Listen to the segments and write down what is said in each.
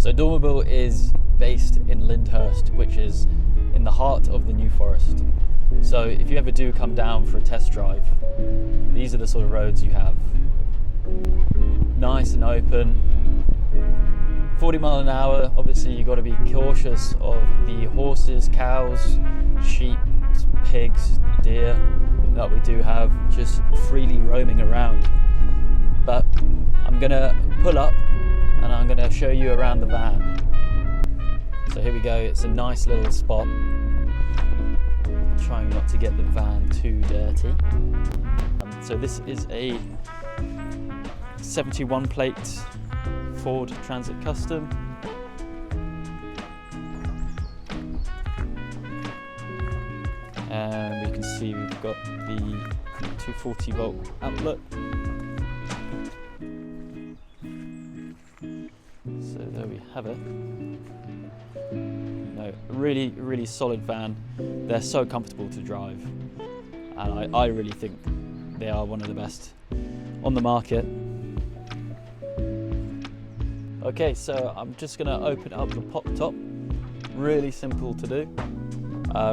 So Dormobile is based in Lyndhurst, which is in the heart of the New Forest. So if you ever do come down for a test drive, these are the sort of roads you have. Nice and open, 40 mile an hour. Obviously you've got to be cautious of the horses, cows, sheep, pigs, deer that we do have just freely roaming around. But I'm gonna pull up and I'm gonna show you around the van. So here we go, it's a nice little spot. Trying not to get the van too dirty. So this is a 71 plate Ford Transit Custom. And we can see we've got the 240 volt outlet. So there we have it. No, really solid van. They're so comfortable to drive, and I really think they are one of the best on the market. Okay, so I'm just going to open up the pop top. Really simple to do.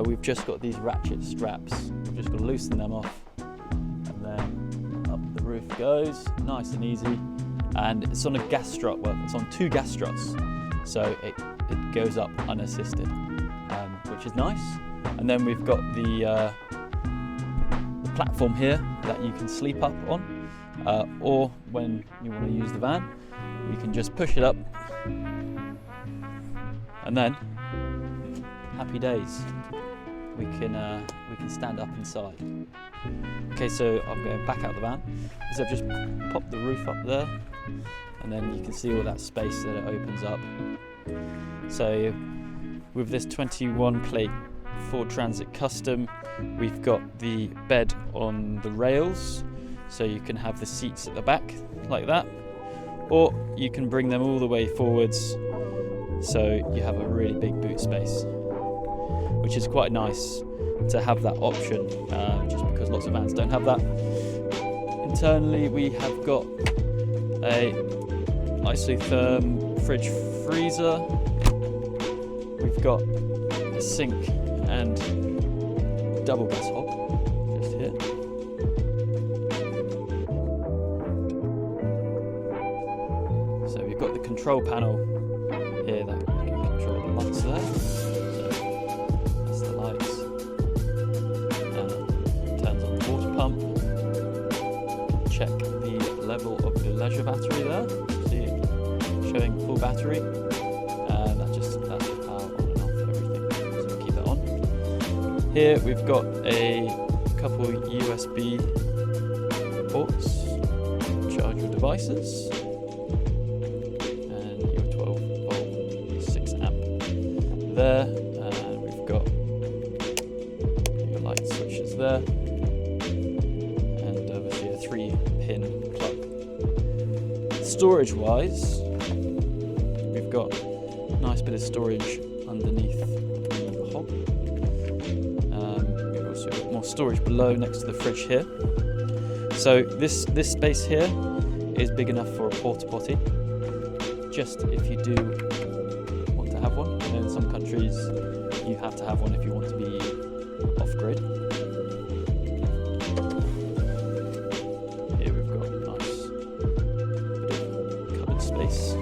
We've just got these ratchet straps. We've just got to loosen them off, and then up the roof goes, nice and easy. And it's on a gas strut. Well, it's on 2 gas struts, so it goes up unassisted, which is nice. And then we've got the platform here that you can sleep up on, or when you want to use the van, you can just push it up, and then happy days. We can stand up inside. Okay, so I'm going back out the van. So I've just popped the roof up there, and then you can see all that space that it opens up. So with this 21 plate Ford Transit Custom, we've got the bed on the rails, so you can have the seats at the back like that, or you can bring them all the way forwards, so you have a really big boot space, which is quite nice to have that option, just because lots of vans don't have that. Internally we have got a isotherm fridge freezer. We've got a sink and double gas hob just here. So we've got the control panel here that you can control the lights there. So that's the lights. And turns on the water pump. Check the level of the leisure battery there. See it showing full battery. That's the power on and off everything. So we'll keep that on. Here we've got a couple USB ports, charge your devices, and your 12 volt 6 amp there. And we've got your light switches there, and obviously a 3-pin plug. Storage wise, we've got a nice bit of storage underneath the hob. We've also got more storage below next to the fridge here. So this space here is big enough for a porta potty, just if you do want to have one. In some countries you have to have one if you want to be off-grid. Here we've got a nice bit of cupboard space.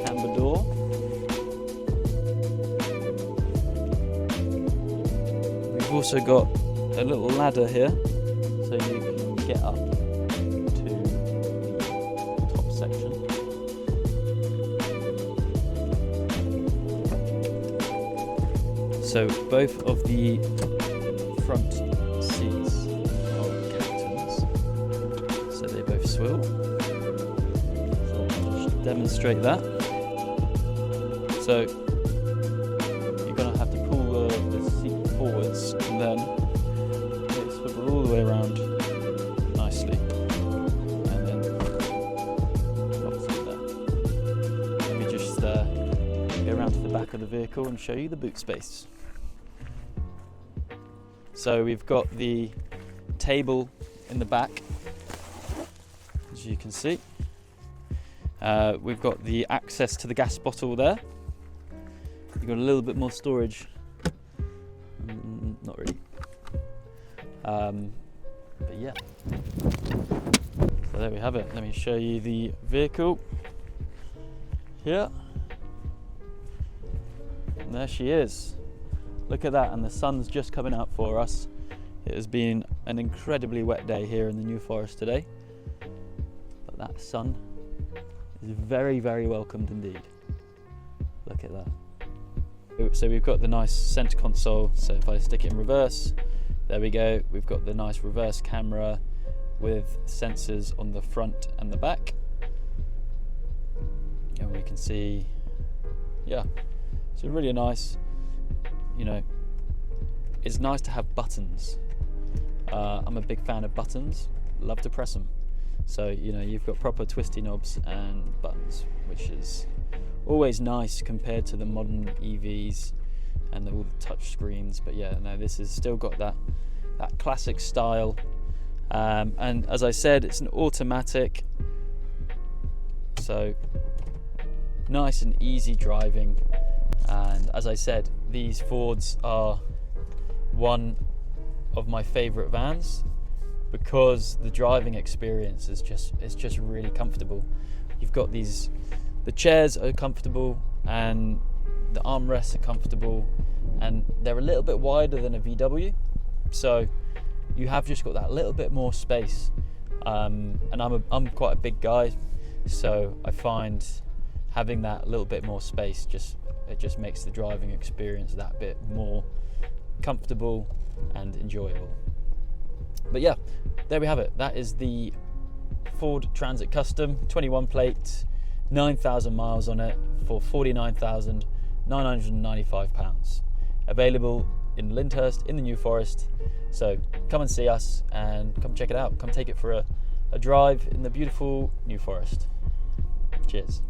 Tambour door. We've also got a little ladder here, so you can get up to the top section. So both of the front seats are captains, so they both swivel. So I'll just demonstrate that. So you're going to have to pull the seat forwards, and then it swivel all the way around nicely, and then locks it there. Let me just go around to the back of the vehicle and show you the boot space. So we've got the table in the back, as you can see. We've got the access to the gas bottle there. You've got a little bit more storage. Not really. But yeah. So there we have it. Let me show you the vehicle. Here. And there she is. Look at that, and the sun's just coming out for us. It has been an incredibly wet day here in the New Forest today. But that sun is very, very welcomed indeed. Look at that. So we've got the nice center console. So if I stick it in reverse, there we go. We've got the nice reverse camera with sensors on the front and the back. And we can see, yeah, so really nice. You know, it's nice to have buttons. I'm a big fan of buttons, love to press them. So, you know, you've got proper twisty knobs and buttons, which is always nice compared to the modern EVs and all the touch screens. But yeah, no, this has still got that classic style. And as I said, it's an automatic, so nice and easy driving. And as I said, these Fords are one of my favorite vans because the driving experience is just really comfortable. You've got the chairs are comfortable and the armrests are comfortable, and they're a little bit wider than a VW, so you have just got that little bit more space. And I'm quite a big guy, so I find having that little bit more space just makes the driving experience that bit more comfortable and enjoyable. But yeah, there we have it. That is the Ford Transit Custom 21 plate, 9,000 miles on it for £49,995. Available in Lyndhurst in the New Forest. So come and see us and come check it out. Come take it for a drive in the beautiful New Forest. Cheers.